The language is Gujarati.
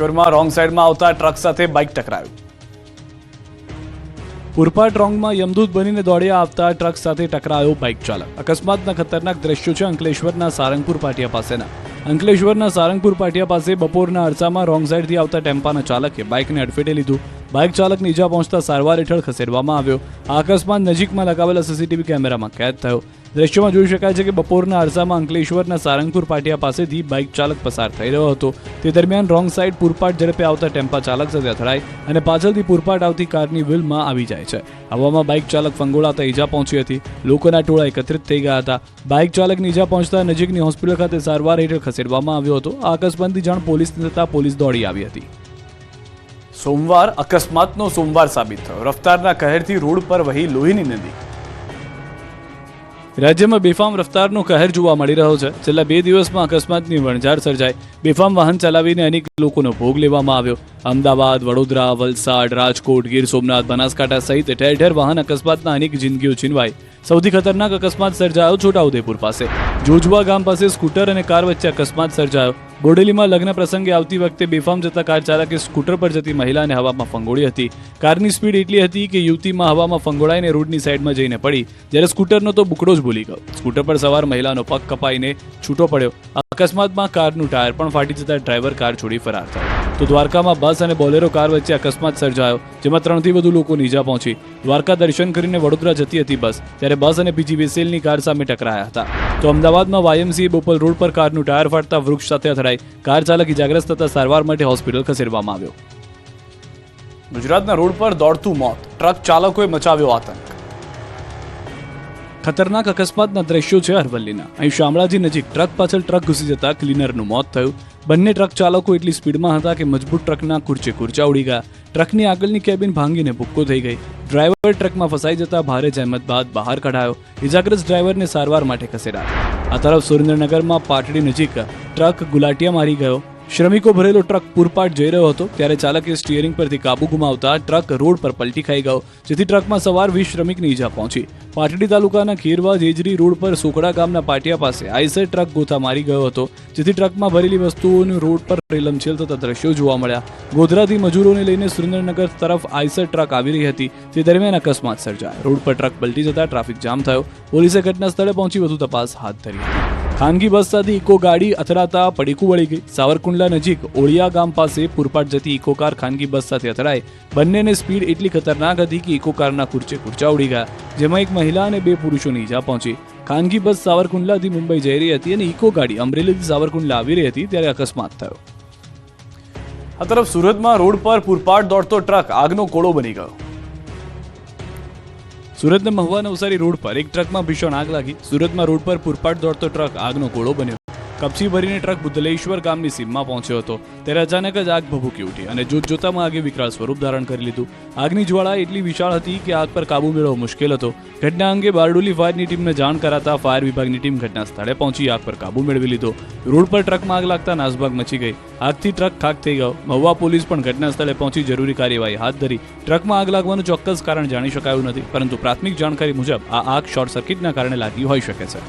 માં રોંગ સાઈડમાં આવતા ટ્રક સાથે બાઇક ટકરાયું. પૂરપાટ રોંગમાં યમદૂત બનીને દોડ્યા આવતા ટ્રક સાથે ટકરાયો બાઇક ચાલક. અકસ્માતના ખતરનાક દ્રશ્યો છે અંકલેશ્વરના સારંગપુર પાટિયા પાસેના. અંકલેશ્વરના સારંગપુર પાટિયા પાસે બપોરના અરસામાં રોંગ સાઈડથી આવતા ટેમ્પાના ચાલકે બાઇકને અડફેટે લીધું. બાઇક ચાલકને ઈજા પહોંચતા સારવાર હેઠળ ખસેડવામાં આવ્યો. આ અકસ્માત નજીકમાં લગાવેલા સીસીટીવી કેમેરામાં કેદ થયો. દ્રશ્યોમાં જોઈ શકાય છે કે બપોરના અરસામાં અંકલેશ્વરના સારંગપુર પાટિયા પાસેથી બાઇક ચાલક પસાર થઈ રહ્યો હતો. તે દરમિયાન રોંગ સાઈડ પૂરપાટ ઝડપે આવતા ટેમ્પા ચાલક સાથે અથડાય અને પાછળથી પૂરપાટ આવતી કારની વ્હીલમાં આવી જાય છે. હવામાં બાઇક ચાલક ફંગોળાતા ઈજા પહોંચી હતી. લોકોના ટોળા એકત્રિત થઈ ગયા હતા. બાઇક ચાલકની ઈજા પહોંચતા નજીકની હોસ્પિટલ ખાતે સારવાર હેઠળ ખસેડવામાં આવ્યો હતો. આ અકસ્માતની જાણ પોલીસને થતાં પોલીસ દોડી આવી હતી. સોમવાર અકસ્માતનો સોમવાર સાબિત થયો. રફતારના કહેરથી રોડ પર વહી લોહીની નદી. રાજ્યમાં બેફામ રફતારનો કહેર જોવા મળી રહ્યો છે. છેલ્લા 2 દિવસમાં અકસ્માતની વણઝાર સર્જાઈ. બેફામ વાહન ચલાવીને અનેક લોકોનો ભોગ લેવામાં આવ્યો. અમદાવાદ, વડોદરા, વલસાડ, રાજકોટ, ગીર સોમનાથ, બનાસકાંઠા સહિત ઠેર ઠેર વાહન અકસ્માતના અનેક જિંદગીઓ છીનવાઈ. સૌથી ખતરનાક અકસ્માત સર્જાયો છોટાઉદેપુર પાસે. જોજવા ગામ પાસે સ્કૂટર અને કાર વચ્ચે અકસ્માત સર્જાયો. બોડેલીમાં લગ્ન પ્રસંગે આવતી વખતે બેફામ જતા કાર ચાલકે સ્કૂટર પર જતી મહિલાને હવામાં ફંગોળી હતી. કારની સ્પીડ એટલી હતી કે યુવતીમાં હવામાં ફંગોળાઈને રોડની સાઈડમાં જઈને પડી, જ્યારે સ્કૂટરનો તો બુકડો જ ભૂલી ગયો. સ્કૂટર પર સવાર મહિલાનો પગ કપાઈને છૂટો પડ્યો. અકસ્માતમાં કારનું ટાયર પણ ફાટી જતા ડ્રાઈવર કાર છોડી ફરાર થયો. તો દ્વારકામાં બસ અને બોલેરો કાર વચ્ચે અકસ્માત સર્જાયો, જેમાં 3થી વધુ લોકોને ઈજા પહોંચી. દ્વારકા દર્શન કરીને વડોદરા જતી હતી બસ, ત્યારે બસ અને PGVSLની કાર સામે ટકરાયા હતા. તો અમદાવાદમાં YMCA બોપલ રોડ પર કારનું ટાયર ફાટતા વૃક્ષ સાથે અથડાઈ. કાર ચાલક ઇજાગ્રસ્ત થતા સારવાર માટે હોસ્પિટલ ખસેડવામાં આવ્યો. ગુજરાતના રોડ પર દોડતું મોત. ટ્રક ચાલકોએ મચાવ્યો આતંક. ખતરનાક અકસ્માતના દ્રશ્યો છે અરવલ્લીના. અહીં શામળાજી નજીક ટ્રક પાછળ ટ્રક ઘૂસી જતા ક્લીનરનું મોત થયું. બંને ટ્રક ચાલકો એટલી સ્પીડમાં હતા કે મજબૂત ટ્રકના કુરચા ઉડી ગયા. ટ્રકની આગળની કેબિન ભાંગીને ભૂક્કો થઈ ગઈ. ડ્રાઈવર ટ્રકમાં ફસાઈ જતા ભારે જહેમત બાદ બહાર કઢાયો. ઇજાગ્રસ્ત ડ્રાઈવરને સારવાર માટે ખસેડાયો. આ તરફ સુરેન્દ્રનગરમાં પાટડી નજીક ટ્રક ગુલાટિયા મારી ગયો. શ્રમિકો ભરેલો ટ્રક પૂરપાટ જઈ રહ્યો હતો, ત્યારે ચાલકે સ્ટીયરિંગ પરથી કાબુ ગુમાવતા ટ્રક રોડ પર પલટી ખાઈ ગયો, જેથી ટ્રકમાં સવાર 20 શ્રમિકની ઈજા પહોંચી. પાટડી તાલુકાના ખીરવા જેજરી રોડ પર સોકડા ગામના પાટિયા પાસે આઈસર ટ્રક ગોથા મારી ગયો હતો, જેથી ટ્રકમાં ભરેલી વસ્તુઓનું રોડ પર રેલમછેલ થતા દ્રશ્યો જોવા મળ્યા. ગોધરાથી મજૂરોને લઈને સુરેન્દ્રનગર તરફ આઈસર ટ્રક આવી રહી હતી, તે દરમિયાન અકસ્માત સર્જાયો. રોડ પર ટ્રક પલટી જતા ટ્રાફિક જામ થયો. પોલીસે ઘટના સ્થળે પહોંચી વધુ તપાસ હાથ ધરી હતી. ખાનગી બસ સાથે ઇકો ગાડી અથડાતા પડીકું વળી ગઈ. સાવરકુંડલા નજીક ઓળિયા ગામ પાસે પૂરપાટ જતી ઇકો કાર ખાનગી બસ સાથે અથડાઈ. બંનેની સ્પીડ એટલી ખતરનાક હતી કે ઇકો કારના કુરચા ઉડી ગયા, જેમાં એક મહિલા અને 2 પુરુષોની ઈજા પહોંચી. ખાનગી બસ સાવરકુંડલાથી મુંબઈ જઈ રહી હતી અને ઇકો ગાડી અમરેલીથી સાવરકુંડલા આવી રહી હતી, ત્યારે અકસ્માત થયો. આ તરફ સુરતમાં રોડ પર પૂરપાટ દોડતો ટ્રક આગનો કોળો બની ગયો. સુરતના મહુવા નવસારી રોડ પર એક ટ્રકમાં ભીષણ આગ લાગી. સુરતમાં રોડ પર પૂરપાટ દોડતો ટ્રક આગનો ગોળો બન્યો. કપચી ભરીને ટ્રક બુદ્ધલેશ્વર ગામની સીમમાં પહોંચ્યો હતો, ત્યારે અચાનક જ આગ ભભૂકી ઉઠી અને જોતજોતામાં આગે વિકરાળ સ્વરૂપ ધારણ કરી લીધું. આગની જ્વાળા એટલી વિશાળ હતી કે આગ પર કાબુ મેળવવો મુશ્કેલ હતો. ઘટના અંગે બારડોલી ફાયરની ટીમને જાણ કરાતા ફાયર વિભાગની ટીમ ઘટના સ્થળે પહોંચી આગ પર કાબુ મેળવી લીધો. રોડ પર ટ્રકમાં આગ લાગતા નાસભાગ મચી ગઈ. આગથી ટ્રક ખાક થઈ ગયો. મહુવા પોલીસ પણ ઘટના સ્થળે પહોંચી જરૂરી કાર્યવાહી હાથ ધરી. ટ્રકમાં આગ લાગવાનું ચોક્કસ કારણ જાણી શકાયું નથી, પરંતુ પ્રાથમિક જાણકારી મુજબ આ આગ શોર્ટ સર્કિટના કારણે લાગી હોઈ શકે છે.